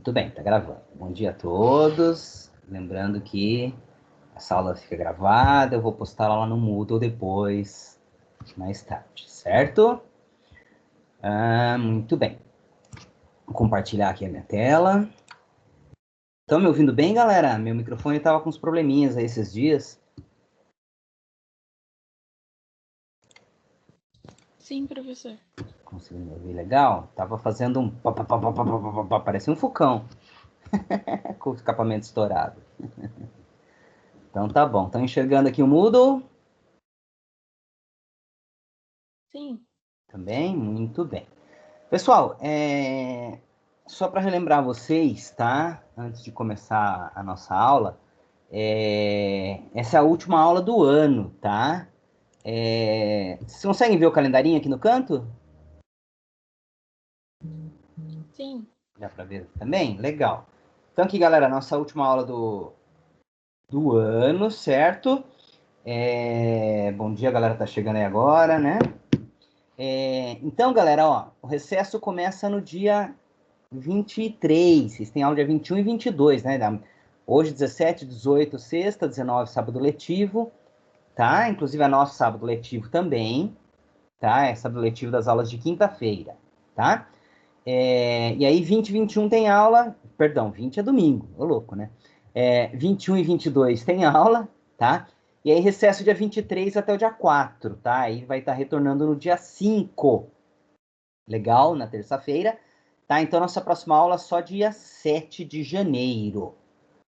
Muito bem, tá gravando. Bom dia a todos. Lembrando que essa aula fica gravada, eu vou postar lá no Moodle depois, mais tarde, certo? Muito bem. Vou compartilhar aqui a minha tela. Estão me ouvindo bem, galera? Meu microfone estava com uns probleminhas aí esses dias. Sim, professor. Conseguindo me ouvir legal? Tava fazendo um... Parecia um Fucão. Com o escapamento estourado. Então tá bom. Estão enxergando aqui o Moodle? Sim. Também? Muito bem. Pessoal, só para relembrar vocês, tá? Antes de começar a nossa aula, essa é a última aula do ano, tá? Vocês conseguem ver o calendarinho aqui no canto? Sim. Dá para ver também? Legal. Então aqui, galera, nossa última aula do ano, certo? Bom dia, galera, tá chegando aí agora, né? Então, galera, ó, o recesso começa no dia 23, vocês têm aula dia 21 e 22, né? Hoje, 17, 18, sexta, 19, sábado letivo, tá? Inclusive, é nosso sábado letivo também, tá? É sábado letivo das aulas de quinta-feira, tá? E aí, 20 e 21 tem aula, perdão, 20 é domingo, ô louco, né? 21 e 22 tem aula, tá? E aí, recesso dia 23 até o dia 4, tá? Aí vai estar retornando no dia 5, legal? Na terça-feira. Tá, então nossa próxima aula é só dia 7 de janeiro,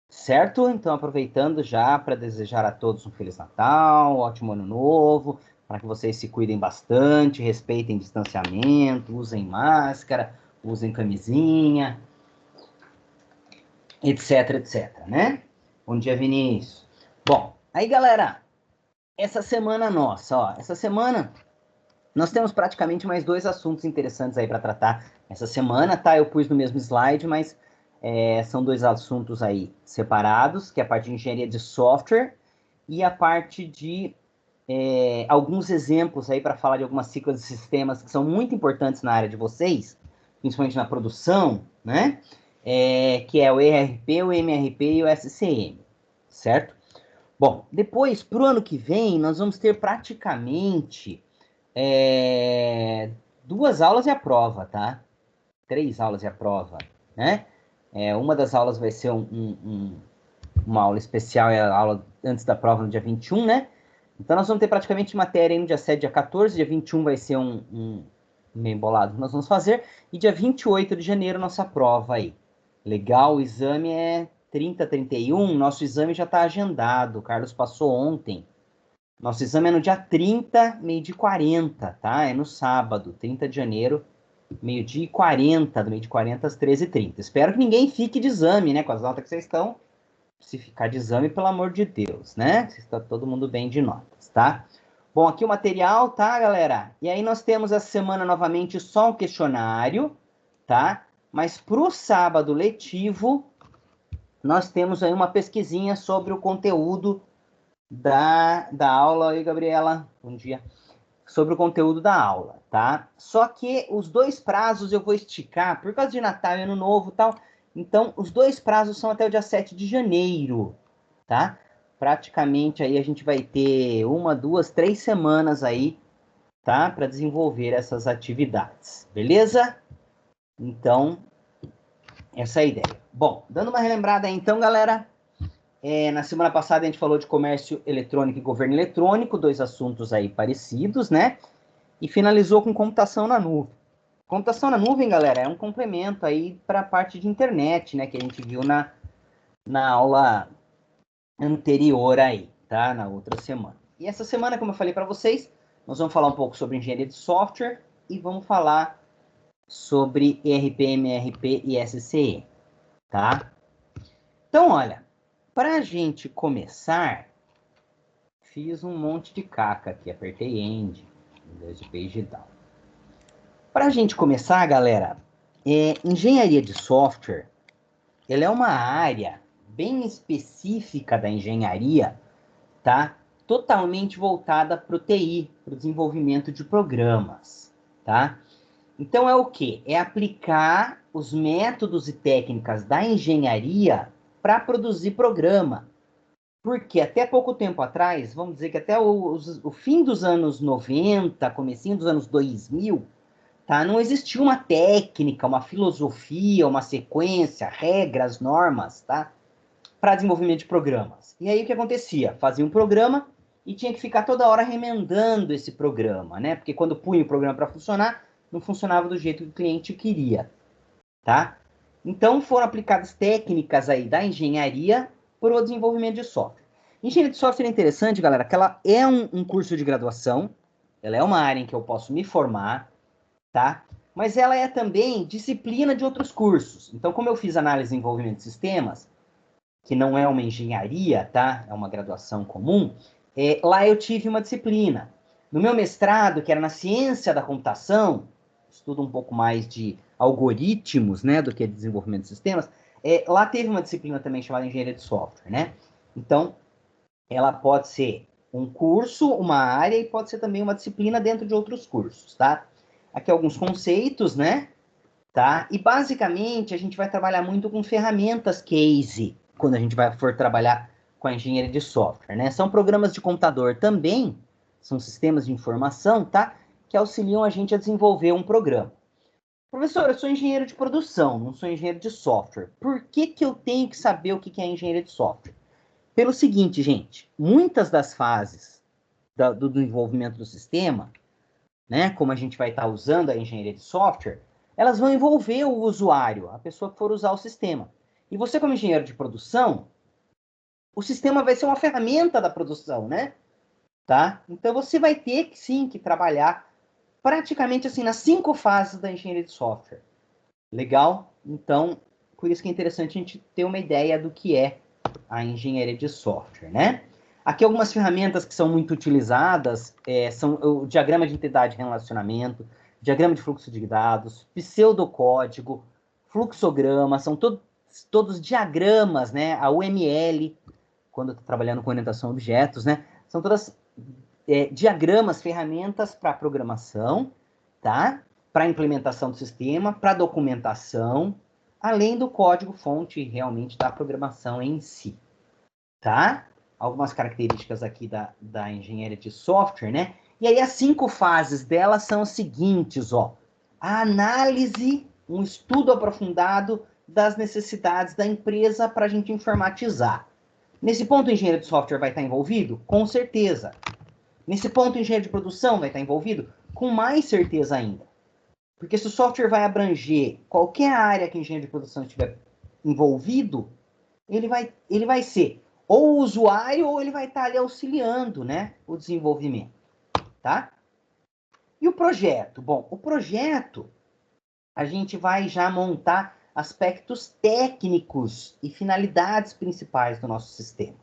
certo? Então aproveitando já para desejar a todos um Feliz Natal, um ótimo Ano Novo, para que vocês se cuidem bastante, respeitem distanciamento, usem máscara, usem camisinha, etc, etc, né? Bom dia, Vinícius. Bom, aí galera, essa semana nossa, ó, essa semana nós temos praticamente mais dois assuntos interessantes aí para tratar essa semana, tá? Eu pus no mesmo slide, mas são dois assuntos aí separados, que é a parte de engenharia de software e a parte de alguns exemplos aí para falar de algumas ciclos de sistemas que são muito importantes na área de vocês, principalmente na produção, né? Que é o ERP, o MRP e o SCM, certo? Bom, depois, para o ano que vem, nós vamos ter praticamente 2 aulas e a prova, tá? 3 aulas e a prova, né? Uma das aulas vai ser uma aula especial, é a aula antes da prova no dia 21, né? Então nós vamos ter praticamente matéria aí no dia 7, dia 14, dia 21 vai ser um meio bolado que nós vamos fazer, e dia 28 de janeiro nossa prova aí. Legal, o exame é 30, 31, nosso exame já está agendado, o Carlos passou ontem. Nosso exame é no dia 30, meio-dia e 40, tá? É no sábado, 30 de janeiro, meio-dia e 40, do meio-dia e 40 às 13h30. Espero que ninguém fique de exame, né? Com as notas que vocês estão. Se ficar de exame, pelo amor de Deus, né? Está todo mundo bem de notas, tá? Bom, aqui o material, tá, galera? E aí nós temos essa semana novamente só um questionário, tá? Mas pro sábado letivo, nós temos aí uma pesquisinha sobre o conteúdo da aula. Oi, Gabriela, bom dia. Sobre o conteúdo da aula, tá? Só que os dois prazos eu vou esticar, por causa de Natal e Ano Novo e tal, então os dois prazos são até o dia 7 de janeiro, tá? Praticamente aí a gente vai ter 1, 2, 3 semanas aí, tá? Para desenvolver essas atividades, beleza? Então, essa é a ideia. Bom, dando uma relembrada aí então, galera, na semana passada a gente falou de comércio eletrônico e governo eletrônico, dois assuntos aí parecidos, né? E finalizou com computação na nuvem. Computação na nuvem, galera, é um complemento aí para a parte de internet, né? Que a gente viu na aula anterior aí, tá? Na outra semana. E essa semana, como eu falei para vocês, nós vamos falar um pouco sobre engenharia de software e vamos falar sobre ERP, MRP e SCE, tá? Então, olha, para a gente começar, fiz um monte de caca aqui, apertei End, em vez de page down. Para a gente começar, galera, engenharia de software, ela é uma área bem específica da engenharia, tá? Totalmente voltada para o TI, para o desenvolvimento de programas, tá? Então é o quê? É aplicar os métodos e técnicas da engenharia para produzir programa. Porque até pouco tempo atrás, vamos dizer que até o fim dos anos 90, comecinho dos anos 2000, tá? Não existia uma técnica, uma filosofia, uma sequência, regras, normas, tá? Para desenvolvimento de programas. E aí o que acontecia? Fazia um programa e tinha que ficar toda hora remendando esse programa, né? Porque quando punha o programa para funcionar, não funcionava do jeito que o cliente queria, tá? Então foram aplicadas técnicas aí da engenharia para o desenvolvimento de software. Engenharia de software é interessante, galera, que ela é um curso de graduação, ela é uma área em que eu posso me formar, tá? Mas ela é também disciplina de outros cursos. Então, como eu fiz análise e desenvolvimento de sistemas, que não é uma engenharia, tá? É uma graduação comum, lá eu tive uma disciplina. No meu mestrado, que era na ciência da computação, estudo um pouco mais de algoritmos, né, do que de desenvolvimento de sistemas, lá teve uma disciplina também chamada engenharia de software, né? Então, ela pode ser um curso, uma área, e pode ser também uma disciplina dentro de outros cursos, tá? Aqui alguns conceitos, né? Tá? E basicamente a gente vai trabalhar muito com ferramentas case quando a gente for trabalhar com a engenharia de software, né? São programas de computador também, são sistemas de informação, tá? Que auxiliam a gente a desenvolver um programa. Professor, eu sou engenheiro de produção, não sou engenheiro de software. Por que que eu tenho que saber o que é engenharia de software? Pelo seguinte, gente, muitas das fases do desenvolvimento do sistema, né, como a gente vai estar usando a engenharia de software, elas vão envolver o usuário, a pessoa que for usar o sistema. E você, como engenheiro de produção, o sistema vai ser uma ferramenta da produção, né? Tá? Então você vai ter que sim que trabalhar praticamente assim nas 5 fases da engenharia de software. Legal? Então, por isso que é interessante a gente ter uma ideia do que é a engenharia de software, né? Aqui algumas ferramentas que são muito utilizadas são o diagrama de entidade de relacionamento, diagrama de fluxo de dados, pseudocódigo, fluxograma, são todos diagramas, né? A UML, quando eu estou trabalhando com orientação a objetos, né? São todas diagramas, ferramentas para programação, tá? Para implementação do sistema, para documentação, além do código-fonte realmente da programação em si, tá? Algumas características aqui da engenharia de software, né? E aí as 5 fases dela são as seguintes, ó. A análise, um estudo aprofundado das necessidades da empresa para a gente informatizar. Nesse ponto, o engenheiro de software vai estar envolvido? Com certeza. Nesse ponto, o engenheiro de produção vai estar envolvido? Com mais certeza ainda. Porque se o software vai abranger qualquer área que o engenheiro de produção estiver envolvido, ele vai ser ou o usuário ou ele vai estar ali auxiliando, né, o desenvolvimento, tá? E o projeto? Bom, o projeto, a gente vai já montar aspectos técnicos e finalidades principais do nosso sistema,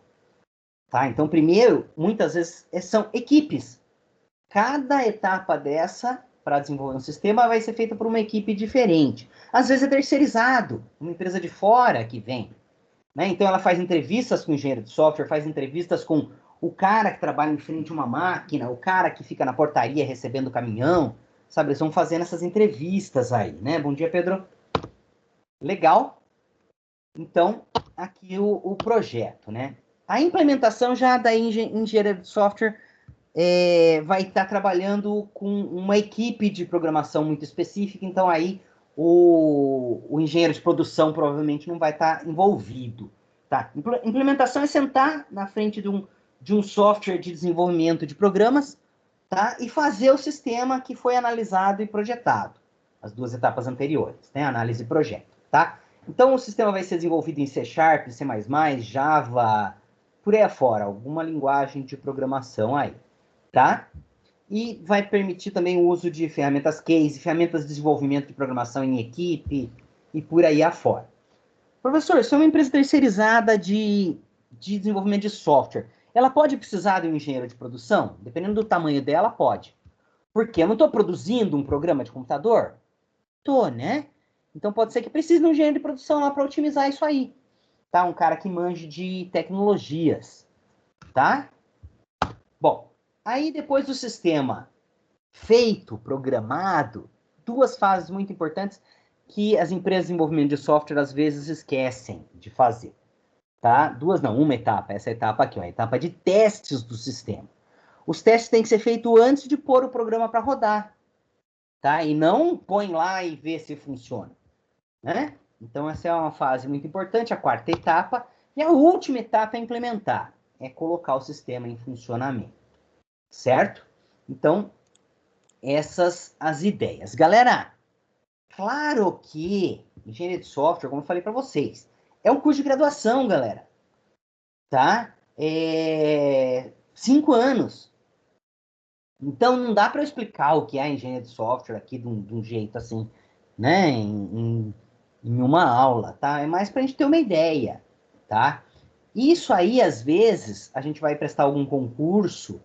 tá? Então, primeiro, muitas vezes, são equipes. Cada etapa dessa, para desenvolver um sistema, vai ser feita por uma equipe diferente. Às vezes é terceirizado, uma empresa de fora que vem. Né? Então ela faz entrevistas com o engenheiro de software, faz entrevistas com o cara que trabalha em frente a uma máquina, o cara que fica na portaria recebendo o caminhão, sabe? Eles vão fazendo essas entrevistas aí, né? Bom dia, Pedro. Legal. Então, aqui o projeto, né? A implementação já da engenharia de software vai estar trabalhando com uma equipe de programação muito específica, então aí o engenheiro de produção provavelmente não vai estar envolvido. Tá? Implementação é sentar na frente de um software de desenvolvimento de programas, tá? E fazer o sistema que foi analisado e projetado. As 2 etapas anteriores, né? Análise e projeto. Tá? Então o sistema vai ser desenvolvido em C#, C++, Java, por aí afora, alguma linguagem de programação aí. Tá? E vai permitir também o uso de ferramentas case, ferramentas de desenvolvimento de programação em equipe e por aí afora. Professor, se é uma empresa terceirizada de desenvolvimento de software, ela pode precisar de um engenheiro de produção? Dependendo do tamanho dela, pode. Por quê? Eu não estou produzindo um programa de computador? Estou, né? Então pode ser que precise de um engenheiro de produção lá para otimizar isso aí. Tá? Um cara que manje de tecnologias. Tá? Bom, aí depois do sistema feito, programado, duas fases muito importantes que as empresas de desenvolvimento de software às vezes esquecem de fazer, tá? Duas não, uma etapa, essa etapa aqui, ó, a etapa de testes do sistema. Os testes têm que ser feitos antes de pôr o programa para rodar, tá? E não põe lá e vê se funciona, né? Então essa é uma fase muito importante, a quarta etapa. E a última etapa é implementar, é colocar o sistema em funcionamento, certo? Então, essas as ideias. Galera, claro que engenharia de software, como eu falei para vocês, é um curso de graduação, galera. Tá? 5 anos. Então, não dá para explicar o que é a engenharia de software aqui de um jeito assim, né? Em uma aula, tá? É mais para a gente ter uma ideia, tá? Isso aí, às vezes, a gente vai prestar algum concurso,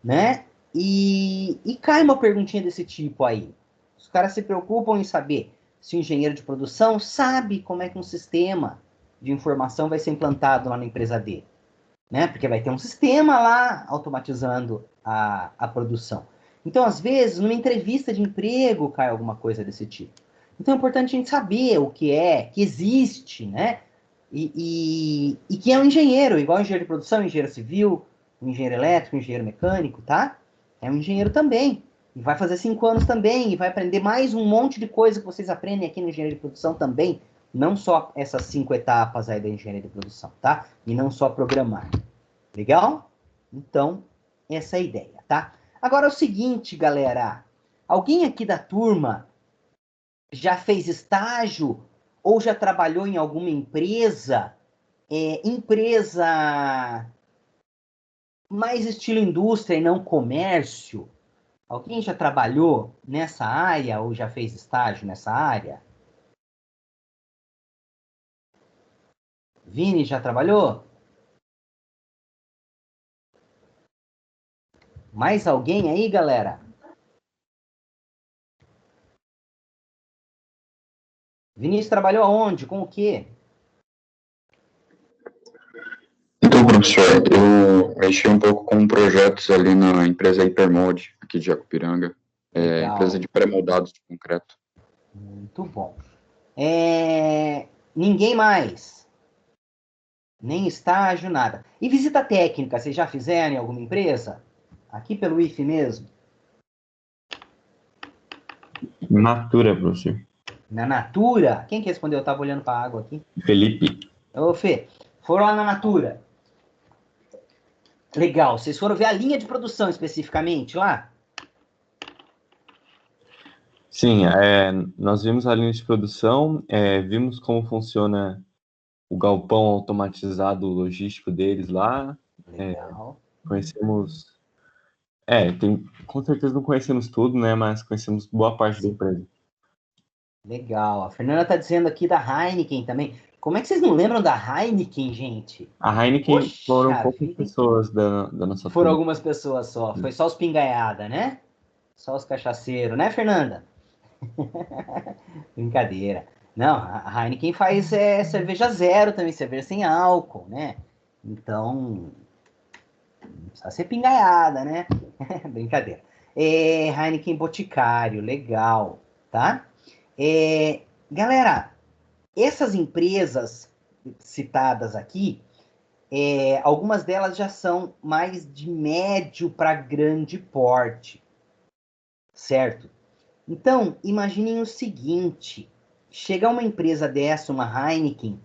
né? E cai uma perguntinha desse tipo aí. Os caras se preocupam em saber se o engenheiro de produção sabe como é que um sistema de informação vai ser implantado lá na empresa dele, né? Porque vai ter um sistema lá automatizando a produção. Então, às vezes, numa entrevista de emprego cai alguma coisa desse tipo. Então, é importante a gente saber o que é, que existe, né? E que é um engenheiro, igual engenheiro de produção, engenheiro civil, engenheiro elétrico, engenheiro mecânico, tá? É um engenheiro também. E vai fazer 5 anos também, e vai aprender mais um monte de coisa que vocês aprendem aqui no engenheiro de produção também. Não só essas 5 etapas aí da engenharia de produção, tá? E não só programar. Legal? Então, essa é a ideia, tá? Agora é o seguinte, galera. Alguém aqui da turma já fez estágio ou já trabalhou em alguma empresa? Empresa mais estilo indústria e não comércio? Alguém já trabalhou nessa área ou já fez estágio nessa área? Vini, já trabalhou? Mais alguém aí, galera? Vinícius trabalhou aonde? Com o quê? Então, professor, eu mexi um pouco com projetos ali na empresa Hypermode, aqui de Jacupiranga, empresa de pré-moldados de concreto. Muito bom. Ninguém mais? Nem estágio, nada. E visita técnica, vocês já fizeram em alguma empresa? Aqui pelo IFE mesmo? Natura, professor. Na Natura? Quem que respondeu? Eu estava olhando para a água aqui. Felipe. Ô, Fê, foram lá na Natura. Legal. Vocês foram ver a linha de produção especificamente lá? Sim, nós vimos a linha de produção, vimos como funciona o galpão automatizado logístico deles lá. Legal. Conhecemos. Com certeza não conhecemos tudo, né? Mas conhecemos boa parte da empresa. Legal. A Fernanda está dizendo aqui da Heineken também. Como é que vocês não lembram da Heineken, gente? A Heineken foram Poxa poucas vida. pessoas da nossa Foram turma. algumas pessoas só. Foi só os pingaiada, né? Só os cachaceiros, né, Fernanda? Brincadeira. Não, a Heineken faz cerveja zero também, cerveja sem álcool, né? Então, não precisa ser pingaiada, né? Brincadeira. Heineken Boticário, legal, tá? Galera, essas empresas citadas aqui, algumas delas já são mais de médio para grande porte, certo? Então, imaginem o seguinte, chega uma empresa dessa, uma Heineken,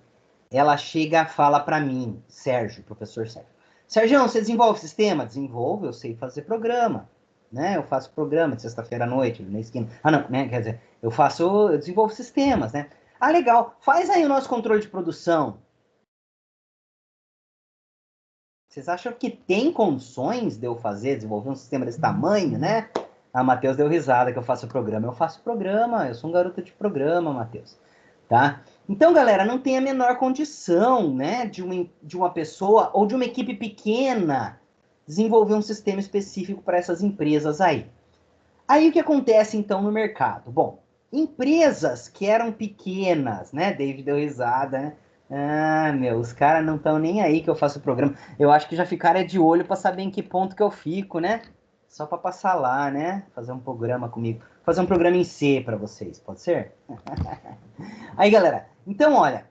ela chega e fala para mim, Sérgio, professor Sérgio, Sérgio, você desenvolve sistema? Desenvolvo, eu sei fazer programa, né? Eu faço programa de sexta-feira à noite, na esquina. Ah, não, né? Quer dizer, eu desenvolvo sistemas, né? Ah, legal, faz aí o nosso controle de produção. Vocês acham que tem condições de eu desenvolver um sistema desse tamanho, né? A Matheus deu risada que eu faço programa. Eu faço programa, eu sou um garoto de programa, Matheus. Tá? Então, galera, não tem a menor condição, né, de uma pessoa ou de uma equipe pequena desenvolver um sistema específico para essas empresas aí. Aí o que acontece então no mercado? Bom, empresas que eram pequenas, né? David deu risada, né? Ah, meu, os caras não estão nem aí que eu faço o programa. Eu acho que já ficaram de olho para saber em que ponto que eu fico, né? Só para passar lá, né? Fazer um programa comigo. fazer um programa em C para vocês, pode ser? Aí, galera, então, olha,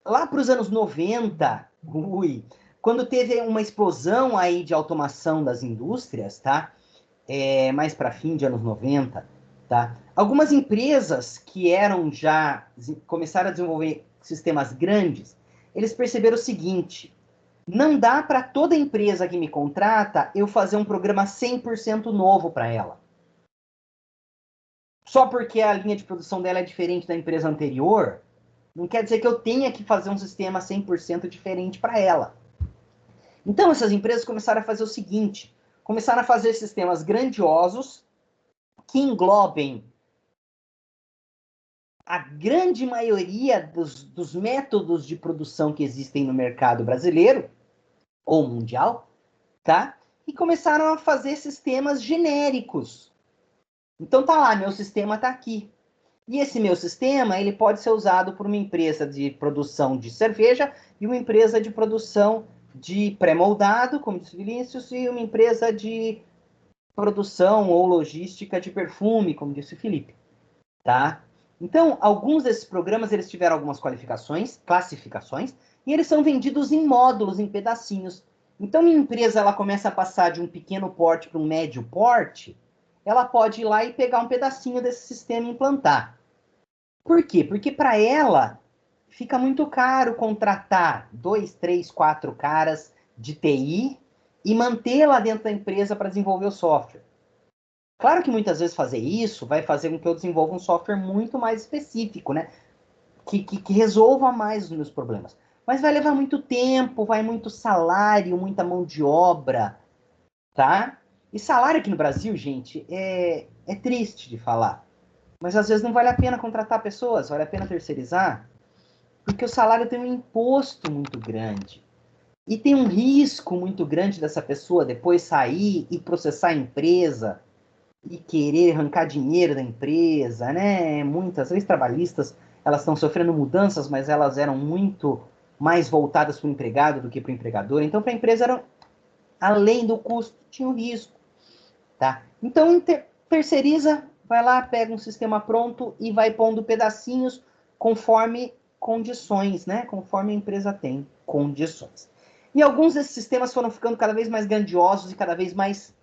lá para os anos 90, quando teve uma explosão aí de automação das indústrias, tá? Mais para fim de anos 90, tá? Algumas empresas que começaram a desenvolver sistemas grandes, eles perceberam o seguinte: não dá para toda empresa que me contrata eu fazer um programa 100% novo para ela. Só porque a linha de produção dela é diferente da empresa anterior, não quer dizer que eu tenha que fazer um sistema 100% diferente para ela. Então, essas empresas começaram a fazer o seguinte: começaram a fazer sistemas grandiosos que englobem a grande maioria dos métodos de produção que existem no mercado brasileiro ou mundial, tá? E começaram a fazer sistemas genéricos. Então tá lá, meu sistema tá aqui. E esse meu sistema, ele pode ser usado por uma empresa de produção de cerveja e uma empresa de produção de pré-moldado, como disse o Vinícius, e uma empresa de produção ou logística de perfume, como disse o Felipe, tá? Então, alguns desses programas, eles tiveram algumas classificações, e eles são vendidos em módulos, em pedacinhos. Então, minha empresa, ela começa a passar de um pequeno porte para um médio porte, ela pode ir lá e pegar um pedacinho desse sistema e implantar. Por quê? Porque para ela fica muito caro contratar 2, 3, 4 caras de TI e mantê-la dentro da empresa para desenvolver o software. Claro que muitas vezes fazer isso vai fazer com que eu desenvolva um software muito mais específico, né? Que resolva mais os meus problemas. Mas vai levar muito tempo, vai muito salário, muita mão de obra, tá? E salário aqui no Brasil, gente, é triste de falar. Mas às vezes não vale a pena contratar pessoas, vale a pena terceirizar, porque o salário tem um imposto muito grande. E tem um risco muito grande dessa pessoa depois sair e processar a empresa e querer arrancar dinheiro da empresa, né? Muitas leis trabalhistas, elas estão sofrendo mudanças, mas elas eram muito mais voltadas para o empregado do que para o empregador. Então, para a empresa, além do custo, tinha um risco, tá? Então, terceiriza, vai lá, pega um sistema pronto e vai pondo pedacinhos conforme condições, né? Conforme a empresa tem condições. E alguns desses sistemas foram ficando cada vez mais grandiosos e cada vez mais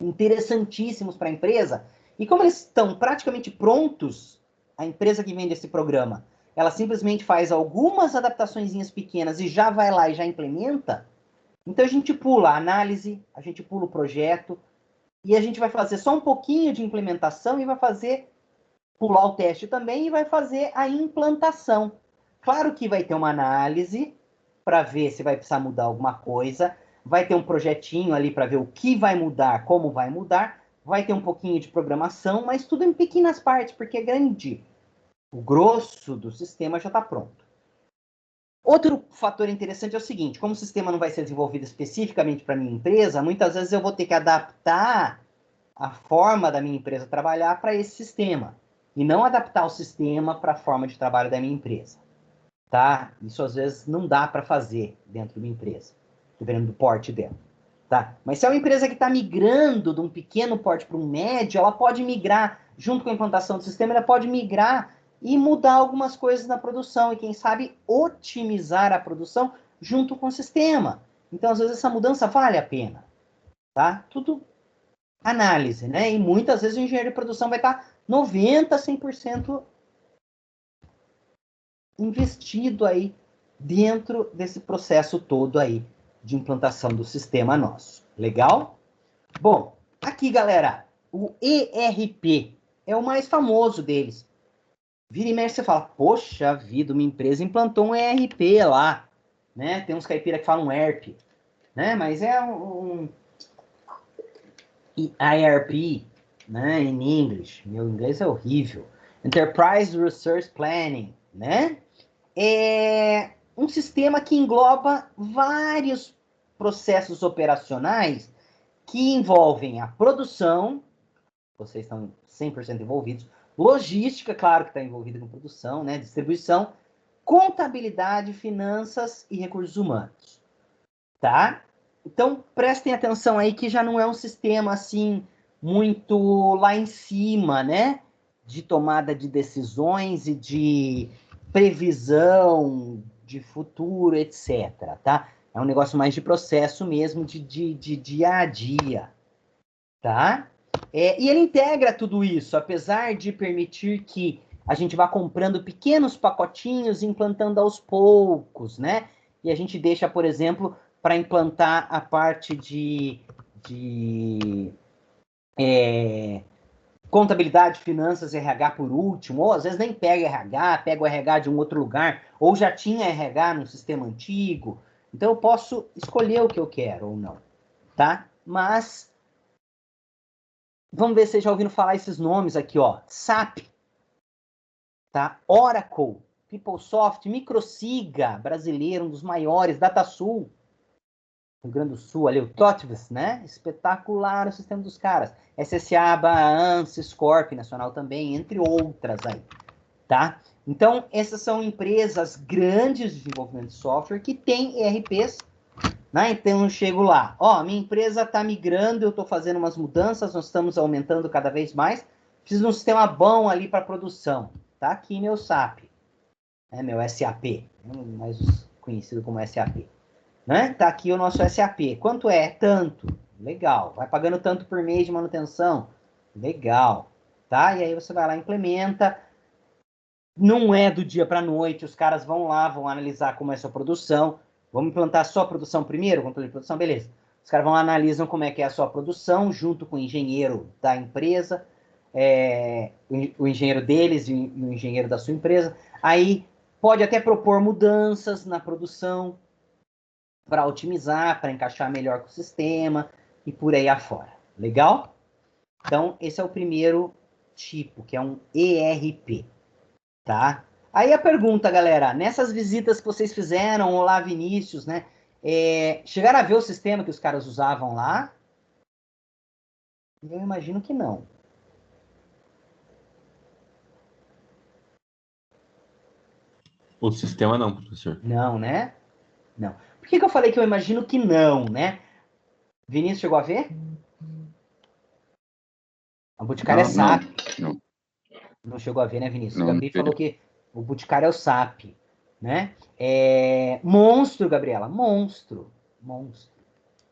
interessantíssimos para a empresa. E como eles estão praticamente prontos, a empresa que vende esse programa, ela simplesmente faz algumas adaptaçõezinhas pequenas e já vai lá e já implementa. Então a gente pula a análise, a gente pula o projeto, e a gente vai fazer só um pouquinho de implementação e vai pular o teste também e vai fazer a implantação. Claro que vai ter uma análise para ver se vai precisar mudar alguma coisa, vai ter um projetinho ali para ver o que vai mudar, como vai mudar, vai ter um pouquinho de programação, mas tudo em pequenas partes, porque é grande. O grosso do sistema já está pronto. Outro fator interessante é o seguinte: como o sistema não vai ser desenvolvido especificamente para a minha empresa, muitas vezes eu vou ter que adaptar a forma da minha empresa trabalhar para esse sistema, e não adaptar o sistema para a forma de trabalho da minha empresa. Tá? Isso às vezes não dá para fazer dentro de uma empresa, dependendo do porte dela. Tá? Mas se é uma empresa que está migrando de um pequeno porte para um médio, ela pode migrar, junto com a implantação do sistema, ela pode migrar e mudar algumas coisas na produção, e quem sabe otimizar a produção junto com o sistema. Então, às vezes, essa mudança vale a pena. Tá? Tudo análise, né? E muitas vezes o engenheiro de produção vai estar 90%, 100% investido aí dentro desse processo todo aí de implantação do sistema nosso. Legal? Bom, aqui, galera, o ERP é o mais famoso deles. Vira e mexe, você fala, poxa vida, uma empresa implantou um ERP lá, né? Tem uns caipira que falam ERP, né? Mas é um IRP, né? Em inglês. Meu inglês é horrível. Enterprise Resource Planning, né? É um sistema que engloba vários processos operacionais que envolvem a produção, vocês estão 100% envolvidos, logística, claro que está envolvida com produção, né? Distribuição, contabilidade, finanças e recursos humanos, tá? Então, prestem atenção aí que já não é um sistema, assim, muito lá em cima, né? De tomada de decisões e de previsão de futuro, etc. Tá? É um negócio mais de processo mesmo, de dia a dia. Tá? E ele integra tudo isso, apesar de permitir que a gente vá comprando pequenos pacotinhos e implantando aos poucos, né? E a gente deixa, por exemplo, para implantar a parte de contabilidade, finanças, RH por último, ou às vezes nem pega RH, pega o RH de um outro lugar, ou já tinha RH no sistema antigo. Então eu posso escolher o que eu quero ou não, tá? Mas vamos ver se vocês já ouviram falar esses nomes aqui, ó. SAP, tá? Oracle, PeopleSoft, Microsiga, brasileiro, um dos maiores, DataSul, Rio Grande do Sul, ali o TOTVS, né? Espetacular o sistema dos caras. SSA, Ansys, Corp, nacional também, entre outras aí, tá? Então, essas são empresas grandes de desenvolvimento de software que têm ERPs, né? Então, eu chego lá, ó, minha empresa está migrando, eu estou fazendo umas mudanças, nós estamos aumentando cada vez mais, preciso de um sistema bom ali para produção. Tá aqui meu SAP, né? Meu SAP, mais conhecido como SAP. Né? Tá aqui o nosso SAP. Quanto é? Tanto. Legal. Vai pagando tanto por mês de manutenção. Legal. Tá? E aí você vai lá e implementa. Não é do dia para a noite. Os caras vão lá, vão analisar como é a sua produção. Vamos implantar só a produção primeiro? Controle de produção? Beleza. Os caras vão lá, analisam como é que é a sua produção, junto com o engenheiro da empresa, o engenheiro deles e o engenheiro da sua empresa. Aí pode até propor mudanças na produção, para otimizar, para encaixar melhor com o sistema e por aí afora. Legal? Então, esse é o primeiro tipo, que é um ERP. Tá? Aí a pergunta, galera, nessas visitas que vocês fizeram, olá Vinícius, né? Chegaram a ver o sistema que os caras usavam lá? Eu imagino que não. O sistema não, professor. Não, né? Não. Por que eu falei que eu imagino que não, né? Vinícius chegou a ver? A Boticário é SAP. Não. Não chegou a ver, né, Vinícius? Não, O Gabriel falou que o Boticário é o SAP, né? Monstro, Gabriela, monstro,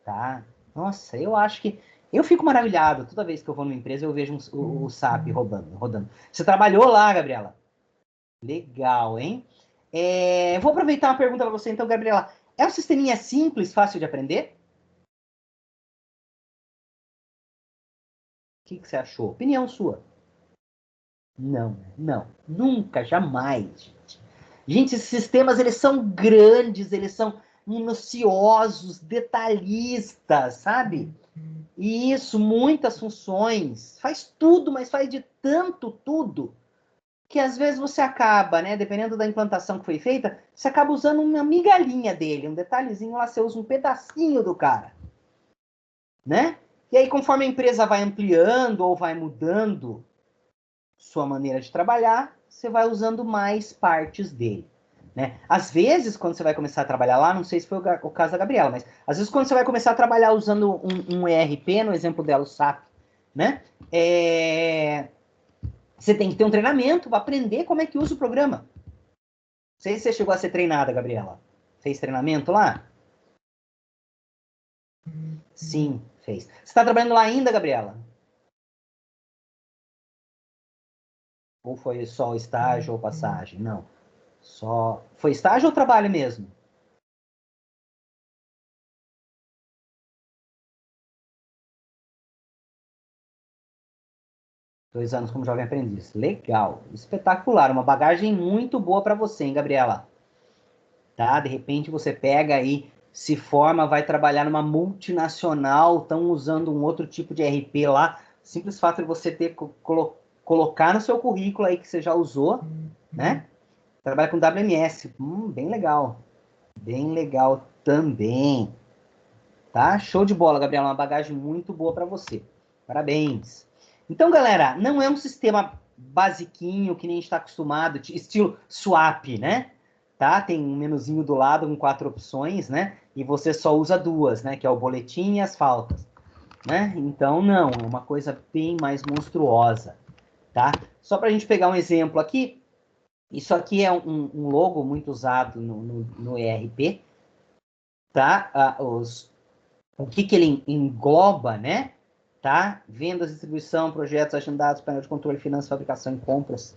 tá? Nossa, eu acho que eu fico maravilhado toda vez que eu vou numa empresa eu vejo o SAP rodando. Você trabalhou lá, Gabriela? Legal, hein? Vou aproveitar uma pergunta para você, então, Gabriela. É um sisteminha simples, fácil de aprender? O que você achou? Opinião sua. Não, nunca, jamais, gente. Gente, esses sistemas, eles são grandes, eles são minuciosos, detalhistas, sabe? E isso, muitas funções, faz tudo, mas faz de tanto tudo, que às vezes você acaba, né, dependendo da implantação que foi feita, você acaba usando uma migalhinha dele, um detalhezinho lá, você usa um pedacinho do cara, né? E aí, conforme a empresa vai ampliando ou vai mudando sua maneira de trabalhar, você vai usando mais partes dele. Né? Às vezes, quando você vai começar a trabalhar lá, não sei se foi o caso da Gabriela, mas às vezes quando você vai começar a trabalhar usando um ERP, no exemplo dela, o SAP, né? Você tem que ter um treinamento para aprender como é que usa o programa. Não sei se você chegou a ser treinada, Gabriela. Fez treinamento lá? Sim, fez. Você está trabalhando lá ainda, Gabriela? Ou foi só estágio ou passagem? Não. Só. Foi estágio ou trabalho mesmo? Dois anos como jovem aprendiz. Legal. Espetacular. Uma bagagem muito boa para você, hein, Gabriela? Tá? De repente você pega aí, se forma, vai trabalhar numa multinacional, estão usando um outro tipo de RP lá. Simples fato de você ter colocar no seu currículo aí que você já usou, né? Trabalha com WMS. Bem legal. Bem legal também. Tá? Show de bola, Gabriela. Uma bagagem muito boa para você. Parabéns. Então, galera, não é um sistema basiquinho que nem a gente está acostumado, estilo swap, né? Tá? Tem um menuzinho do lado com 4 opções, né? E você só usa 2, né? Que é o boletim e as faltas. né? Então, não, é uma coisa bem mais monstruosa, tá? Só para a gente pegar um exemplo aqui, isso aqui é um logo muito usado no ERP, tá? O que ele engloba, né? Tá? Vendas, distribuição, projetos, agendados, painel de controle, finanças, fabricação e compras,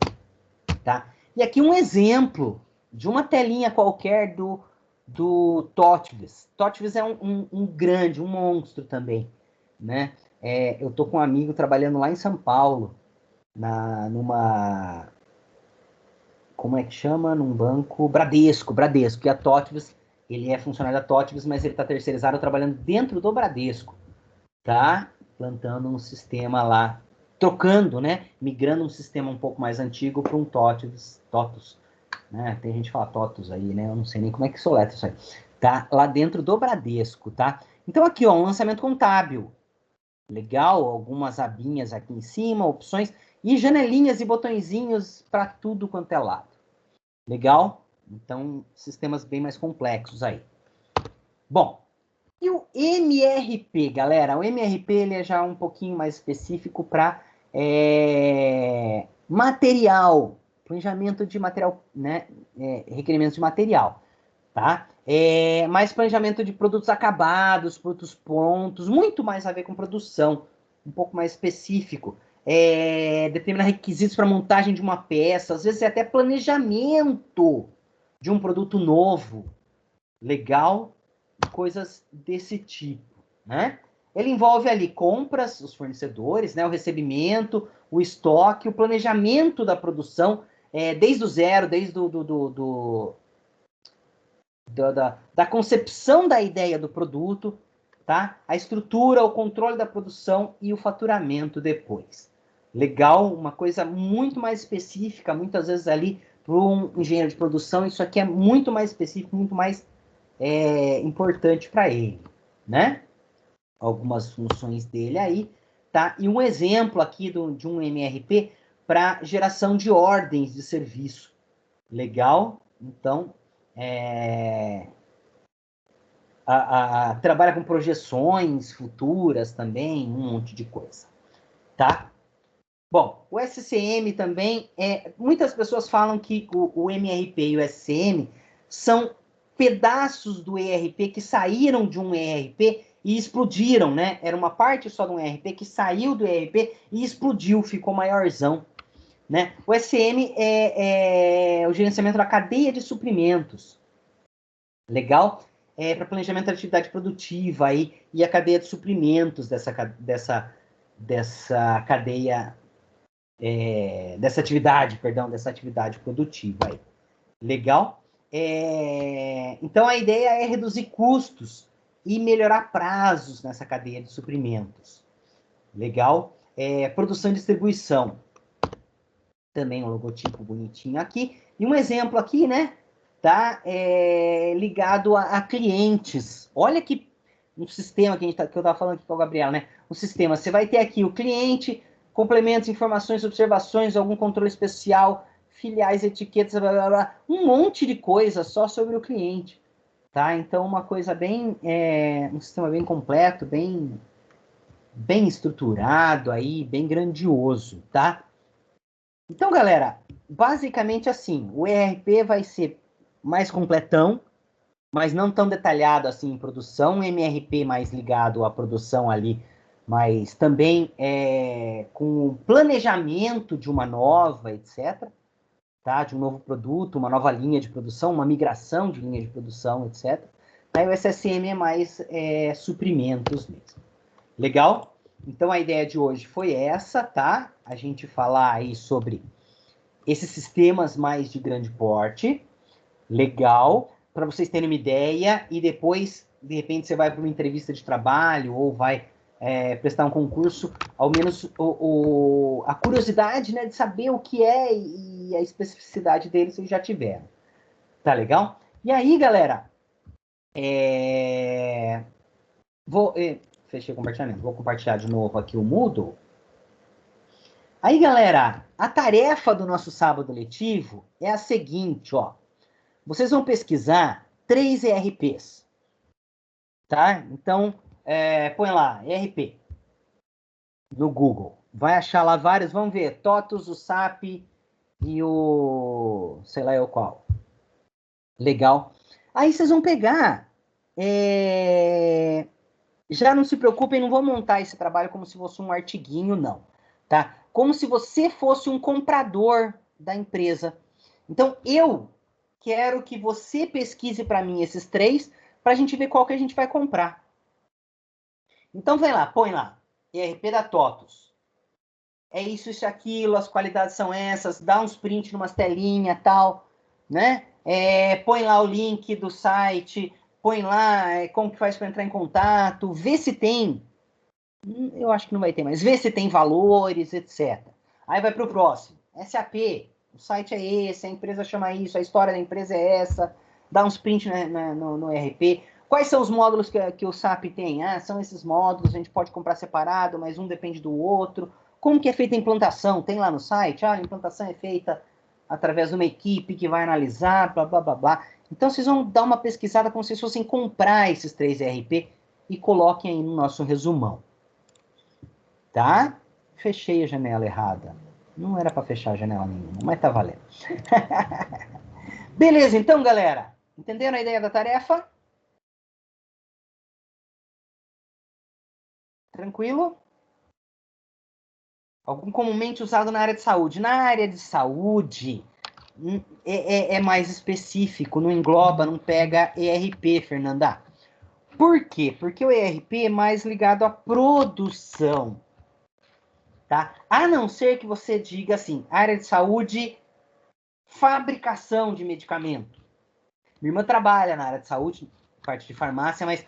tá? E aqui um exemplo de uma telinha qualquer do TOTVS. TOTVS é um grande, um monstro também, né? Eu tô com um amigo trabalhando lá em São Paulo, numa... Como é que chama? Num banco Bradesco. E a TOTVS, ele é funcionário da TOTVS, mas ele está terceirizado trabalhando dentro do Bradesco, tá? Plantando um sistema lá, trocando, né? Migrando um sistema um pouco mais antigo para um TOTVS, né? Tem gente que fala TOTVS aí, né? Eu não sei nem como é que soletra isso aí. Tá? Lá dentro do Bradesco, tá? Então aqui, ó, um lançamento contábil. Legal, algumas abinhas aqui em cima, opções, e janelinhas e botõezinhos para tudo quanto é lado. Legal? Então, sistemas bem mais complexos aí. Bom, e o MRP, galera? O MRP ele é já um pouquinho mais específico para material, planejamento de material, né? Requerimentos de material, tá? Mais planejamento de produtos acabados, produtos prontos, muito mais a ver com produção, um pouco mais específico. Determinar requisitos para montagem de uma peça, às vezes é até planejamento de um produto novo, legal, coisas desse tipo, né? Ele envolve ali compras, os fornecedores, né, o recebimento, o estoque, o planejamento da produção, desde o zero, desde da concepção da ideia do produto, tá? A estrutura, o controle da produção e o faturamento depois. Legal, uma coisa muito mais específica, muitas vezes ali para um engenheiro de produção, isso aqui é muito mais específico, muito mais importante para ele, né? Algumas funções dele aí, tá? E um exemplo aqui de um MRP para geração de ordens de serviço. Legal? Então, trabalha com projeções futuras também, um monte de coisa, tá? Bom, o SCM também, muitas pessoas falam que o MRP e o SCM são pedaços do ERP que saíram de um ERP e explodiram, né? Era uma parte só de um ERP que saiu do ERP e explodiu, ficou maiorzão, né? O SCM é o gerenciamento da cadeia de suprimentos. Legal? Para planejamento da atividade produtiva aí, e a cadeia de suprimentos dessa cadeia, dessa atividade produtiva aí. Legal? Então a ideia é reduzir custos e melhorar prazos nessa cadeia de suprimentos. Legal? Produção e distribuição. Também um logotipo bonitinho aqui. E um exemplo aqui, né? Tá? Ligado a clientes. Olha que um sistema que eu estava falando aqui com o Gabriel, né? O sistema, você vai ter aqui o cliente, complementos, informações, observações, algum controle especial, filiais, etiquetas, blá, blá, blá, um monte de coisa só sobre o cliente, tá? Então, uma coisa bem, um sistema bem completo, bem estruturado aí, bem grandioso, tá? Então, galera, basicamente assim, o ERP vai ser mais completão, mas não tão detalhado assim em produção, MRP mais ligado à produção ali, mas também com o planejamento de uma nova, etc., tá? De um novo produto, uma nova linha de produção, uma migração de linha de produção, etc. Aí o SSM é mais suprimentos mesmo. Legal? Então a ideia de hoje foi essa, tá? A gente falar aí sobre esses sistemas mais de grande porte. Legal, para vocês terem uma ideia, e depois, de repente, você vai para uma entrevista de trabalho ou vai prestar um concurso, ao menos a curiosidade, né, de saber o que é e a especificidade dele vocês já tiveram. Tá legal? E aí, galera, fechei o compartilhamento, vou compartilhar de novo aqui o Moodle. Aí, galera, a tarefa do nosso sábado letivo é a seguinte, ó. Vocês vão pesquisar 3 ERPs, tá? Então, põe lá, ERP. no Google. Vai achar lá vários, vamos ver, TOTUS, o SAP e o... sei lá eu qual. Legal. Aí vocês vão pegar... Já não se preocupem, não vou montar esse trabalho como se fosse um artiguinho, não. Tá? Como se você fosse um comprador da empresa. Então, eu quero que você pesquise para mim esses 3, para a gente ver qual que a gente vai comprar. Então, vai lá, põe lá. ERP da TOTUS. É isso, aquilo, as qualidades são essas, dá uns print numas telinhas, tal, né? Põe lá o link do site, põe lá como que faz para entrar em contato, vê se tem, eu acho que não vai ter, mas vê se tem valores, etc. Aí vai para o próximo, SAP, o site é esse, a empresa chama isso, a história da empresa é essa, dá uns print no ERP. Quais são os módulos que o SAP tem? São esses módulos, a gente pode comprar separado, mas um depende do outro. Como que é feita a implantação? Tem lá no site? A implantação é feita através de uma equipe que vai analisar, blá, blá, blá, blá. Então, vocês vão dar uma pesquisada como se fossem comprar esses 3 ERP e coloquem aí no nosso resumão. Tá? Fechei a janela errada. Não era para fechar a janela nenhuma, mas tá valendo. Beleza, então, galera. Entenderam a ideia da tarefa? Tranquilo? Algum comumente usado na área de saúde. Na área de saúde, é mais específico, não engloba, não pega ERP, Fernanda. Por quê? Porque o ERP é mais ligado à produção. Tá? A não ser que você diga assim, área de saúde, fabricação de medicamento. Minha irmã trabalha na área de saúde, parte de farmácia, mas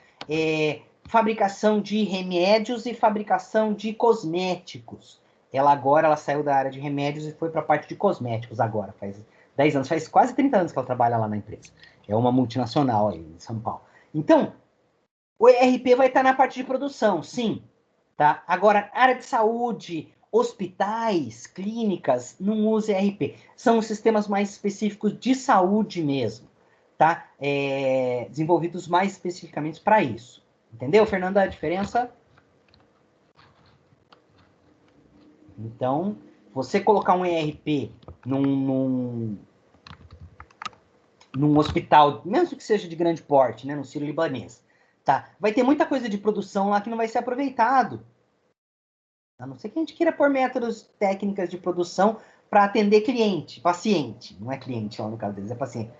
fabricação de remédios e fabricação de cosméticos. Ela saiu da área de remédios e foi para a parte de cosméticos agora, faz 10 anos, faz quase 30 anos que ela trabalha lá na empresa. É uma multinacional aí em São Paulo. Então, o ERP vai estar na parte de produção, sim. Tá? Agora, área de saúde, hospitais, clínicas, não usa ERP. São os sistemas mais específicos de saúde mesmo. Tá? Desenvolvidos mais especificamente para isso. Entendeu, Fernanda, a diferença? Então, você colocar um ERP num hospital, mesmo que seja de grande porte, né, no Sírio-Libanês, tá? Vai ter muita coisa de produção lá que não vai ser aproveitado. A não ser que a gente queira pôr métodos técnicas de produção para atender paciente. Não é cliente lá no caso deles, é paciente.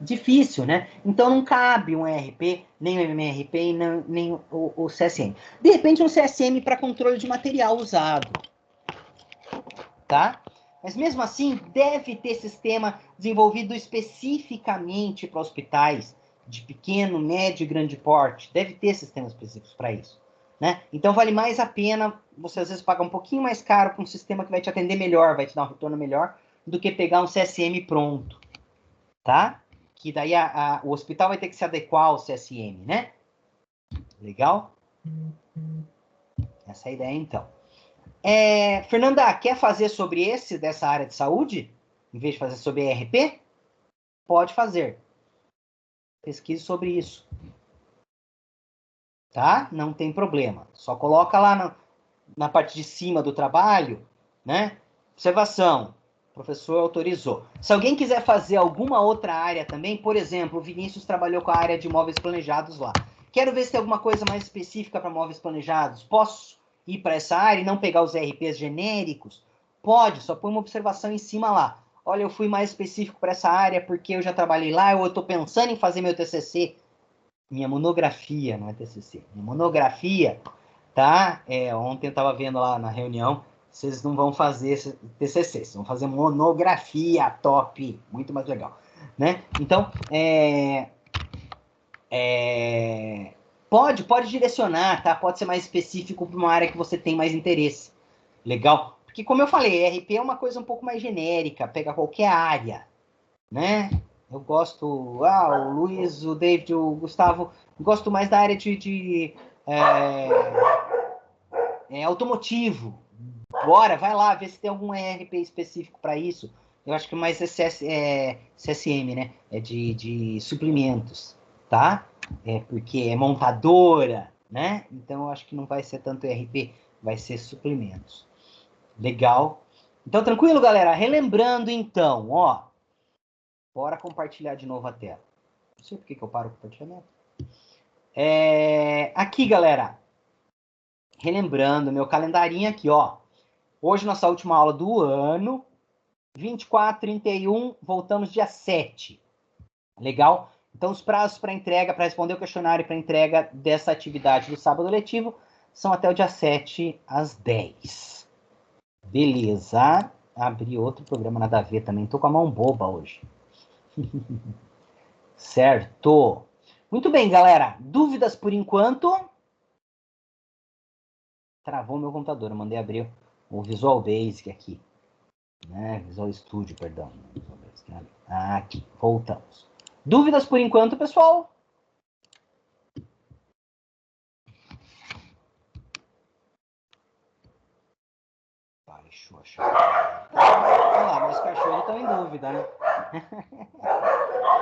Difícil, né? Então não cabe um ERP, nem o MMRP, nem o CSM. De repente um CSM para controle de material usado. Tá? Mas mesmo assim, deve ter sistema desenvolvido especificamente para hospitais de pequeno, médio e grande porte. Deve ter sistemas específicos para isso. Né? Então vale mais a pena você às vezes pagar um pouquinho mais caro para um sistema que vai te atender melhor, vai te dar um retorno melhor, do que pegar um CSM pronto. Tá? Que daí o hospital vai ter que se adequar ao CSM, né? Legal? Essa é a ideia, então. Fernanda, quer fazer sobre dessa área de saúde? Em vez de fazer sobre ERP? Pode fazer. Pesquise sobre isso. Tá? Não tem problema. Só coloca lá na parte de cima do trabalho, né? Observação. O professor autorizou. Se alguém quiser fazer alguma outra área também, por exemplo, o Vinícius trabalhou com a área de móveis planejados lá. Quero ver se tem alguma coisa mais específica para móveis planejados. Posso ir para essa área e não pegar os ERPs genéricos? Pode, só põe uma observação em cima lá. Olha, eu fui mais específico para essa área porque eu já trabalhei lá, eu estou pensando em fazer meu TCC. Minha monografia, não é TCC. Minha monografia, tá? Ontem eu estava vendo lá na reunião, vocês não vão fazer TCC, vocês vão fazer monografia, top, muito mais legal, né? Então, pode direcionar, tá? Pode ser mais específico para uma área que você tem mais interesse. Legal? Porque, como eu falei, ERP é uma coisa um pouco mais genérica, pega qualquer área, né? Eu gosto, o Luiz, o David, o Gustavo, gosto mais da área de automotivo. Bora, vai lá, ver se tem algum ERP específico para isso. Eu acho que mais CSM, né? É de suprimentos, tá? Porque é montadora, né? Então eu acho que não vai ser tanto ERP. vai ser suplementos. Legal? Então, tranquilo, galera? Relembrando, então, ó. Bora compartilhar de novo a tela. Não sei por que eu paro o compartilhamento. Aqui, galera. Relembrando, meu calendarinho aqui, ó. Hoje, nossa última aula do ano. 24, 31, voltamos dia 7. Legal? Então, os prazos para entrega, para responder o questionário para entrega dessa atividade do sábado letivo, são até o dia 7, às 10. Beleza. Abri outro programa nada a ver também. Tô com a mão boba hoje. Certo. Muito bem, galera. Dúvidas por enquanto? Travou meu computador. Eu mandei abrir o Visual Basic aqui. Visual Studio, perdão. Aqui. Voltamos. Dúvidas por enquanto, pessoal? Baixou a chave. Olha lá, meus cachorros estão em dúvida, né?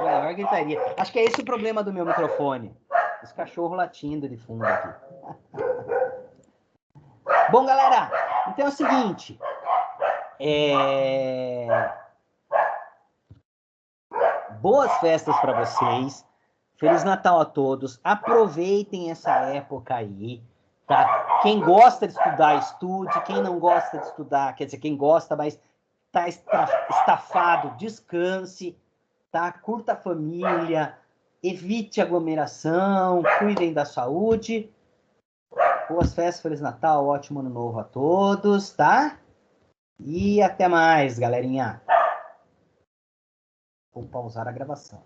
Maior gritaria. Acho que é esse o problema do meu microfone. Os cachorros latindo de fundo aqui. Bom, galera, então é o seguinte. Boas festas para vocês. Feliz Natal a todos. Aproveitem essa época aí, tá? Quem gosta de estudar, estude. Quem não gosta de estudar, quer dizer, quem gosta, mas tá estafado, descanse, tá? Curta a família, evite aglomeração, cuidem da saúde. Boas festas, Feliz Natal, ótimo ano novo a todos, tá? E até mais, galerinha. Vou pausar a gravação.